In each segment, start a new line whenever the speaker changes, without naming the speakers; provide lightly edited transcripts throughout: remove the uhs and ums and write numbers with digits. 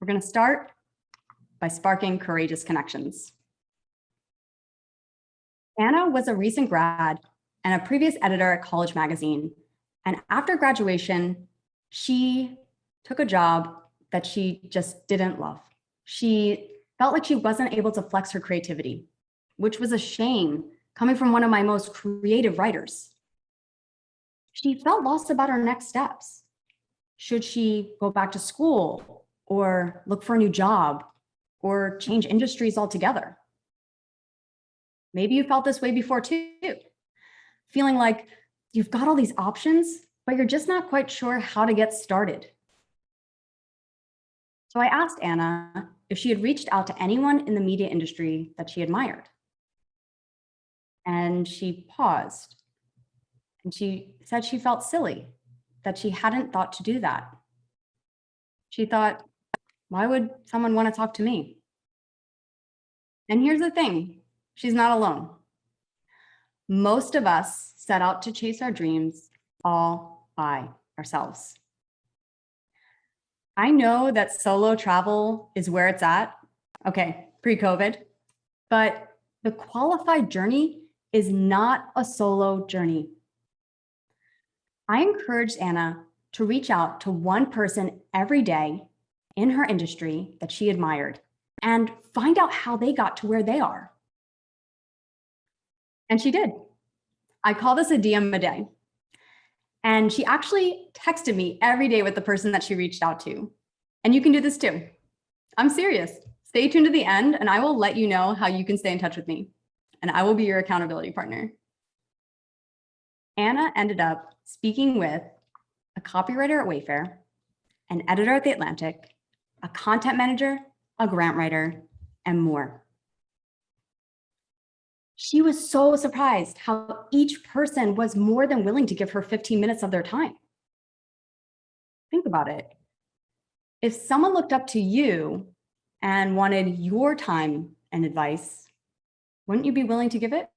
going to start by sparking courageous connections. Anna was a recent grad and a previous editor at College Magazine. And after graduation, she took a job that she just didn't love. She felt like she wasn't able to flex her creativity, which was a shame coming from one of my most creative writers. She felt lost about her next steps. Should she go back to school or look for a new job or change industries altogether? Maybe you felt this way before too, feeling like you've got all these options, but you're just not quite sure how to get started. So I asked Anna if she had reached out to anyone in the media industry that she admired. And she paused and she said she felt silly that she hadn't thought to do that. She thought, why would someone want to talk to me? And here's the thing, she's not alone. Most of us set out to chase our dreams all by ourselves. I know that solo travel is where it's at, okay, pre-COVID, but the qualified journey is not a solo journey. I encouraged Anna to reach out to one person every day in her industry that she admired and find out how they got to where they are. And she did. I call this a DM a day. And she actually texted me every day with the person that she reached out to. And you can do this too. I'm serious. Stay tuned to the end and I will let you know how you can stay in touch with me. And I will be your accountability partner. Anna ended up speaking with a copywriter at Wayfair, an editor at The Atlantic, a content manager, a grant writer, and more. She was so surprised how each person was more than willing to give her 15 minutes of their time. Think about it. If someone looked up to you and wanted your time and advice, wouldn't you be willing to give it?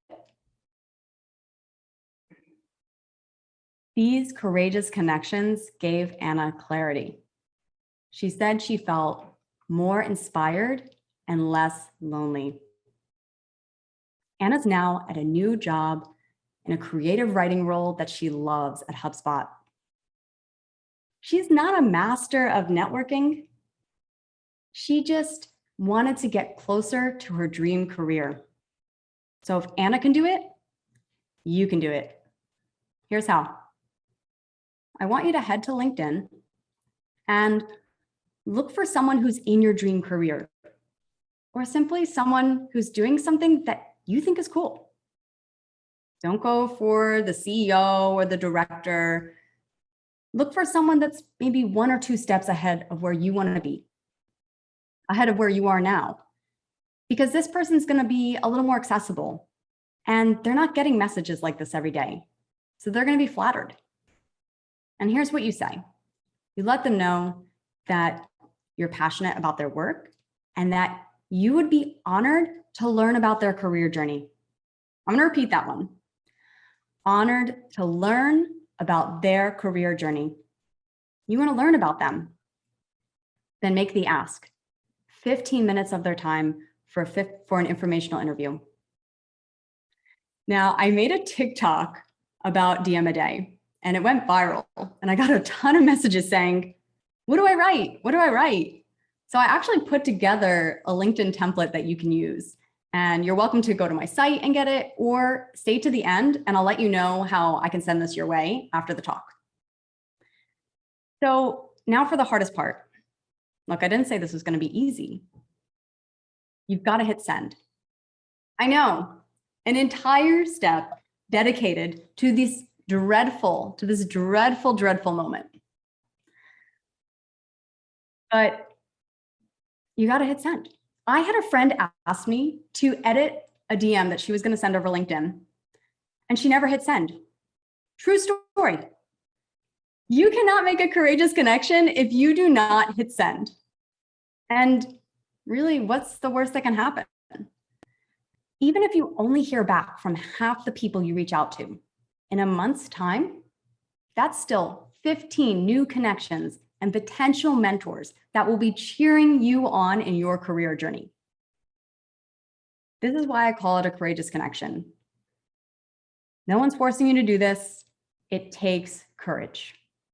These courageous connections gave Anna clarity. She said she felt more inspired and less lonely. Anna's now at a new job in a creative writing role that she loves at HubSpot. She's not a master of networking. She just wanted to get closer to her dream career. So if Anna can do it, you can do it. Here's how. I want you to head to LinkedIn and look for someone who's in your dream career, or simply someone who's doing something that you think is cool. Don't go for the CEO or the director. Look for someone that's maybe 1 or 2 steps ahead of where you want to be, ahead of where you are now, because this person's going to be a little more accessible and they're not getting messages like this every day. So they're going to be flattered. And here's what you say. You let them know that you're passionate about their work and that you would be honored to learn about their career journey. I'm going to repeat that one. Honored to learn about their career journey. You want to learn about them. Then make the ask. 15 minutes of their time for an informational interview. Now, I made a TikTok about DM a day and it went viral and I got a ton of messages saying, what do I write? What do I write? So I actually put together a LinkedIn template that you can use. And you're welcome to go to my site and get it, or stay to the end and I'll let you know how I can send this your way after the talk. So now for the hardest part. Look, I didn't say this was going to be easy. You've got to hit send. I know, an entire step dedicated to this dreadful moment. But you got to hit send. I had a friend ask me to edit a DM that she was going to send over LinkedIn, and she never hit send. True story. You cannot make a courageous connection if you do not hit send. And really, what's the worst that can happen? Even if you only hear back from half the people you reach out to in a month's time, that's still 15 new connections and potential mentors that will be cheering you on in your career journey. This is why I call it a courageous connection. No one's forcing you to do this. It takes courage.